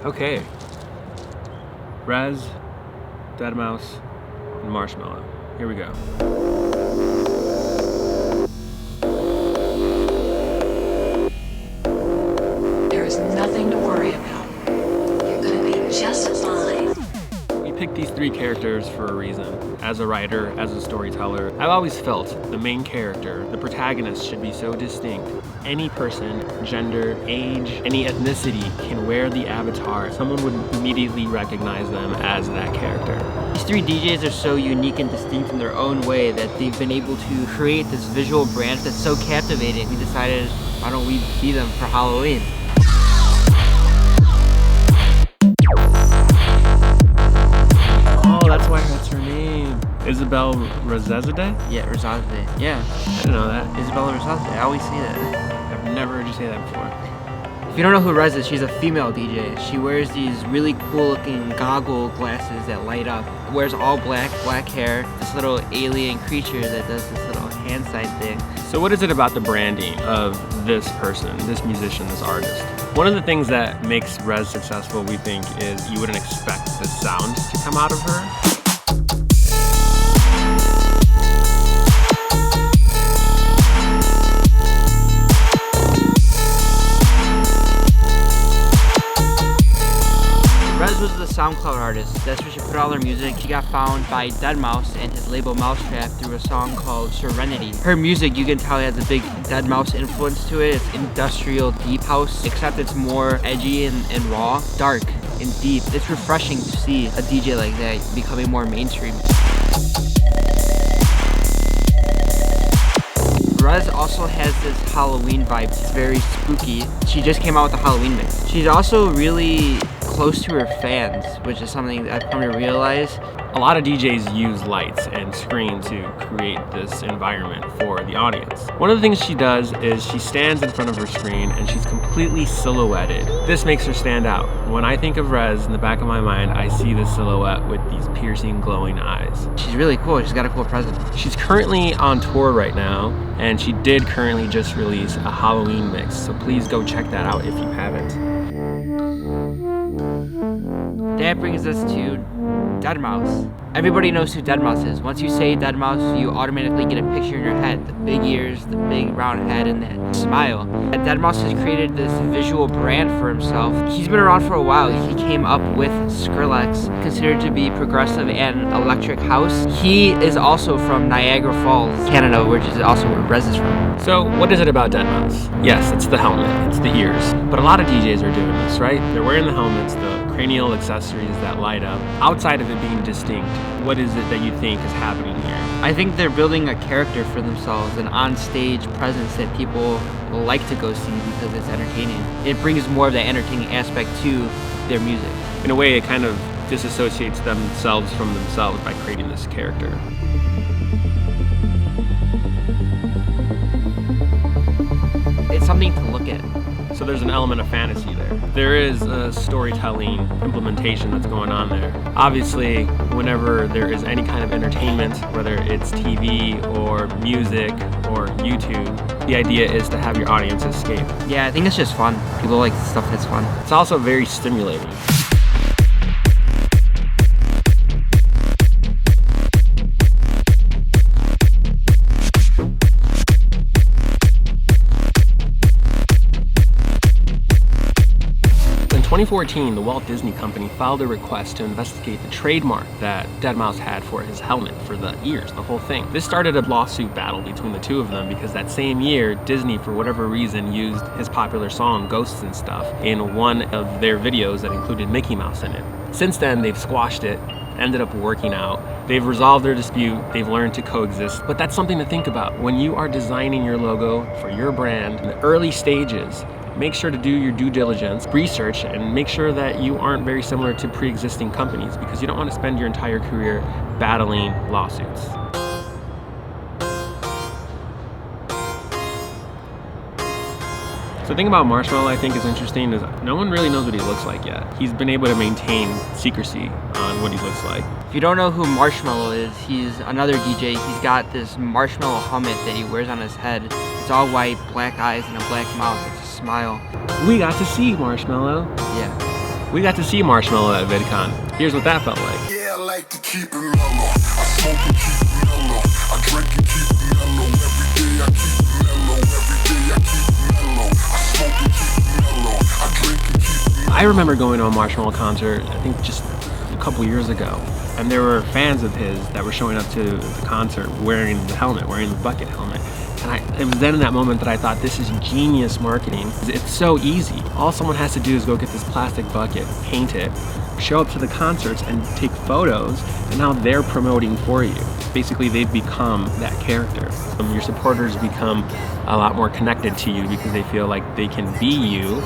Okay. Rezz, Deadmau5, and Marshmello. Here we go. There is nothing to worry about. You're gonna be just fine. We picked these three characters for a reason. As a writer, as a storyteller, I've always felt the main character, the protagonist, should be so distinct. Any person, gender, age, any ethnicity can wear the avatar. Someone would immediately recognize them as that character. These three DJs are so unique and distinct in their own way that they've been able to create this visual brand that's so captivating. We decided, why don't we be them for Halloween? Oh, that's why that's her name. Isabel Rezazadeh? Yeah, Rezazadeh. Yeah, I didn't know that. Isabella Rezazadeh. I always say that. I've never heard you say that before. If you don't know who Rezz is, she's a female DJ. She wears these really cool looking goggle glasses that light up. Wears all black hair. This little alien creature that does this little hand sign thing. So what is it about the branding of this person, this musician, this artist? One of the things that makes Rezz successful, we think, is you wouldn't expect the sound to come out of her. Rezz was the SoundCloud artist. That's where she put all her music. She got found by Deadmau5 and his label Mousetrap through a song called Serenity. Her music, you can tell, has a big Deadmau5 influence to it. It's industrial deep house, except it's more edgy and raw, dark and deep. It's refreshing to see a DJ like that becoming more mainstream. Rezz also has this Halloween vibe. It's very spooky. She just came out with a Halloween mix. She's also really close to her fans, which is something that I've come to realize. A lot of DJs use lights and screen to create this environment for the audience. One of the things she does is she stands in front of her screen and she's completely silhouetted. This makes her stand out. When I think of Rezz, in the back of my mind, I see this silhouette with these piercing, glowing eyes. She's really cool. She's got a cool presence. She's currently on tour right now, and she did currently just release a Halloween mix, so please go check that out if you haven't. That brings us to Deadmau5. Everybody knows who Deadmau5 is. Once you say Deadmau5, you automatically get a picture in your head. The big ears, the big round head, and that smile. And Deadmau5 has created this visual brand for himself. He's been around for a while. He came up with Skrillex, considered to be progressive and electric house. He is also from Niagara Falls, Canada, which is also where Rezz is from. So what is it about Deadmau5? Yes, it's the helmet, it's the ears. But a lot of DJs are doing this, right? They're wearing the helmets, the cranial accessories that light up. Outside of it being distinct, what is it that you think is happening here? I think they're building a character for themselves, an on-stage presence that people will like to go see because it's entertaining. It brings more of that entertaining aspect to their music. In a way, it kind of disassociates themselves from themselves by creating this character. It's something to look at. So there's an element of fantasy there. There is a storytelling implementation that's going on there. Obviously, whenever there is any kind of entertainment, whether it's TV or music or YouTube, the idea is to have your audience escape. Yeah, I think it's just fun. People like stuff that's fun. It's also very stimulating. In 2014, the Walt Disney Company filed a request to investigate the trademark that Deadmau5 had for his helmet, for the ears, the whole thing. This started a lawsuit battle between the two of them because that same year, Disney, for whatever reason, used his popular song, Ghosts and Stuff, in one of their videos that included Mickey Mouse in it. Since then, they've squashed it, ended up working out. They've resolved their dispute, they've learned to coexist, but that's something to think about. When you are designing your logo for your brand in the early stages, make sure to do your due diligence, research, and make sure that you aren't very similar to pre-existing companies because you don't want to spend your entire career battling lawsuits. So the thing about Marshmello I think is interesting is no one really knows what he looks like yet. He's been able to maintain secrecy on what he looks like. If you don't know who Marshmello is, he's another DJ. He's got this marshmallow helmet that he wears on his head. It's all white, black eyes, and a black mouth. It's a smile. We got to see Marshmello. Yeah. We got to see Marshmello at VidCon. Here's what that felt like. Yeah, I like to keep it mellow. I smoke and keep it mellow. I drink and keep it mellow. Every day I keep it mellow. Every day I keep it mellow. I smoke and keep it mellow. I drink and keep it mellow. I remember going to a Marshmello concert, I think just a couple years ago, and there were fans of his that were showing up to the concert wearing the helmet, wearing the bucket helmet. And it was then in that moment that I thought, this is genius marketing. It's so easy. All someone has to do is go get this plastic bucket, paint it, show up to the concerts and take photos, and now they're promoting for you. Basically, they've become that character. Your supporters become a lot more connected to you because they feel like they can be you.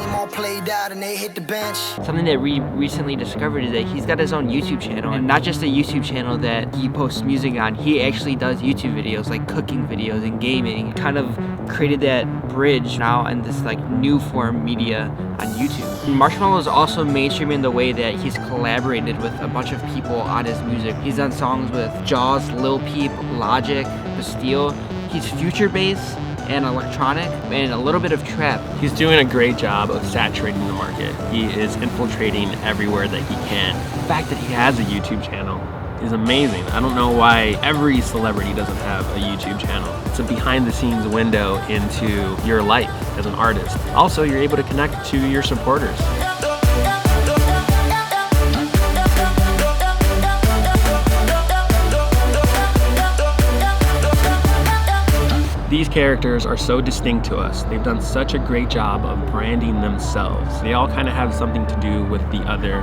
Something that we recently discovered is that he's got his own YouTube channel, and not just a YouTube channel that he posts music on. He actually does YouTube videos, like cooking videos and gaming. Kind of created that bridge now in this like new form media on YouTube. Marshmello is also mainstreaming in the way that he's collaborated with a bunch of people on his music. He's done songs with Jaws, Lil Peep, Logic, Bastille. He's future bass and electronic and a little bit of trap. He's doing a great job of saturating the market. He is infiltrating everywhere that he can. The fact that he has a YouTube channel is amazing. I don't know why every celebrity doesn't have a YouTube channel. It's a behind the scenes window into your life as an artist. Also, you're able to connect to your supporters. These characters are so distinct to us. They've done such a great job of branding themselves. They all kind of have something to do with the other.